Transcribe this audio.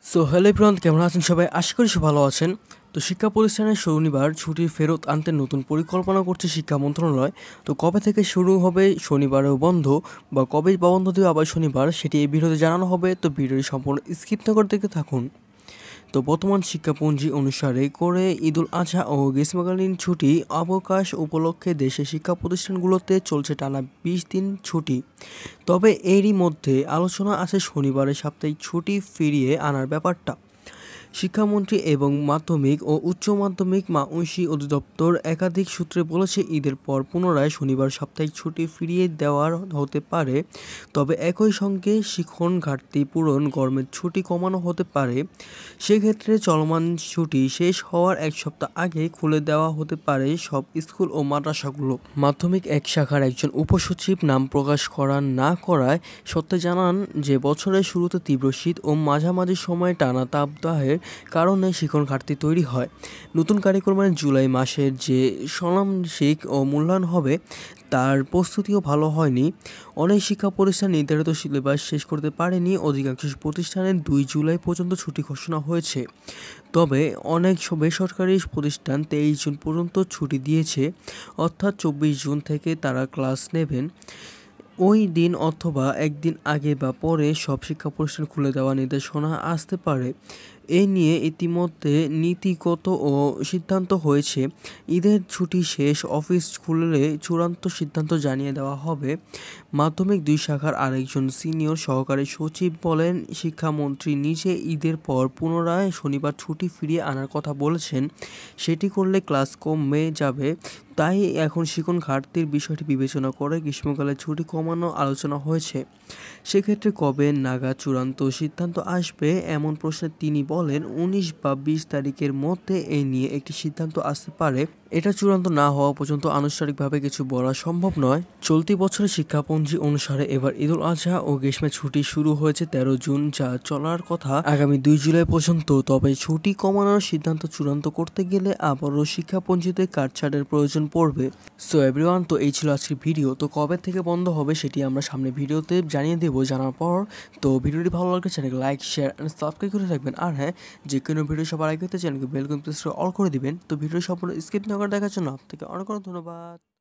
So hello everyone, কেমন আছেন সবাই? আশা করি সব ভালো আছেন। তো শিক্ষা প্রতিষ্ঠানে শনিবার ছুটি ফেরত আনতে নতুন পরিকল্পনা করছে শিক্ষা মন্ত্রণালয়। তো কবে থেকে শুরু হবে শনিবারেও বন্ধ বা কবে বন্ধ দেবে আবার শনিবার, সেটি এই ভিডিওতে জানানো হবে। তো ভিডিওটি সম্পূর্ণ স্কিপ না করে দেখতে থাকুন। তো বর্তমান শিক্ষাপঞ্জি অনুসারে করে ঈদুল আজহা ও গ্রীষ্মকালীন ছুটি অবকাশ উপলক্ষে দেশের শিক্ষা প্রতিষ্ঠানগুলোতে চলছে টানা ২০ দিন ছুটি। তবে এরই মধ্যে আলোচনা আছে শনিবারের সাপ্তাহিক ছুটি ফিরিয়ে আনার ব্যাপারটা। শিক্ষামন্ত্রী এবং মাধ্যমিক ও উচ্চ মাধ্যমিক ঐশী অধিদপ্তর একাধিক সূত্রে বলেছে, ঈদের পর পুনরায় শনিবার সাপ্তাহিক ছুটি ফিরিয়ে দেওয়ার হতে পারে। তবে একই সঙ্গে শিক্ষণ ঘাটতি পূরণ, গরমের ছুটি কমানো হতে পারে। সেক্ষেত্রে চলমান ছুটি শেষ হওয়ার এক সপ্তাহ আগে খুলে দেওয়া হতে পারে সব স্কুল ও মাদ্রাসাগুলো। মাধ্যমিক এক শাখার একজন উপসচিব নাম প্রকাশ না করায় সত্ত্বে জানান যে বছরের শুরুতে তীব্র শীত ও মাঝামাঝি সময়ে টানা তাপদাহের কারণে শিক্ষণ ঘাটতি তৈরি হয়। নতুন কারিকুলামে জুলাই মাসের যে ষান্মাসিক ও মূল্যায়ন হবে তার প্রস্তুতিও ভালো হয়নি। অনেক শিক্ষা প্রতিষ্ঠান নির্ধারিত সিলেবাস শেষ করতে পারেনি। অধিকাংশ প্রতিষ্ঠানে ২ জুলাই পর্যন্ত ছুটি ঘোষণা হয়েছে। তবে অনেক বেসরকারি প্রতিষ্ঠান ২৩ জুন পর্যন্ত ছুটি দিয়েছে, অর্থাৎ ২৪ জুন থেকে তারা ক্লাস নেবেন। ওই দিন অথবা একদিন আগে বা পরে সব শিক্ষা প্রতিষ্ঠান খুলে দেওয়ার নির্দেশনা আসতে পারে। এ নিয়ে ইতিমধ্যে নীতিগত ও সিদ্ধান্ত হয়েছে। ঈদের ছুটি শেষ, অফিস খুললে চূড়ান্ত সিদ্ধান্ত জানিয়ে দেওয়া হবে। মাধ্যমিক ২ শাখার আরেকজন সিনিয়র সহকারী সচিব বলেন, শিক্ষামন্ত্রী নিজে ঈদের পর পুনরায় শনিবার ছুটি ফিরিয়ে আনার কথা বলেছেন। সেটি করলে ক্লাস কমে যাবে। তাই এখন শিক্ষণ ঘাটতির বিষয়টি বিবেচনা করে গ্রীষ্মকালে ছুটি কমানোর আলোচনা হয়েছে। সেক্ষেত্রে কবে নাগাদ চূড়ান্ত সিদ্ধান্ত আসবে এমন প্রশ্নে তিনি বলেন, ১৯ বা ২০ তারিখের মধ্যে এ নিয়ে একটি সিদ্ধান্ত আসতে পারে। এটা চূড়ান্ত না হওয়া পর্যন্ত আনুষ্ঠানিকভাবে কিছু বলা সম্ভব নয়। চলতি বছরের শিক্ষাপঞ্জি অনুসারে এবার ঈদুল আজহা ও গ্রীষ্মের ছুটি শুরু হয়েছে ১৩ জুন, যা চলার কথা আগামী ২ জুলাই পর্যন্ত। তবে ছুটি কমানোর সিদ্ধান্ত চূড়ান্ত করতে গেলে আবারও শিক্ষাপঞ্জিতে কাটছাঁটের প্রয়োজন পড়বে। সো এভরিওয়ান, তো এই ছিল আজকের ভিডিও। তো কবে থেকে বন্ধ হবে সেটি আমরা সামনে ভিডিওতে জানিয়ে দেবো। জানার পর তো ভিডিওটি ভালো লাগলে চ্যানেলকে লাইক, শেয়ার অ্যান্ড সাবস্ক্রাইব করে রাখবেন। আর হ্যাঁ, যে কোনো ভিডিও সবার আগে পেতে চ্যানেলকে বেল আইকন প্রেস করে অল করে দিবেন। তো ভিডিও সম্পূর্ণ স্কিপ না করে দেখার জন্য আপনাকে অনেক অনেক ধন্যবাদ।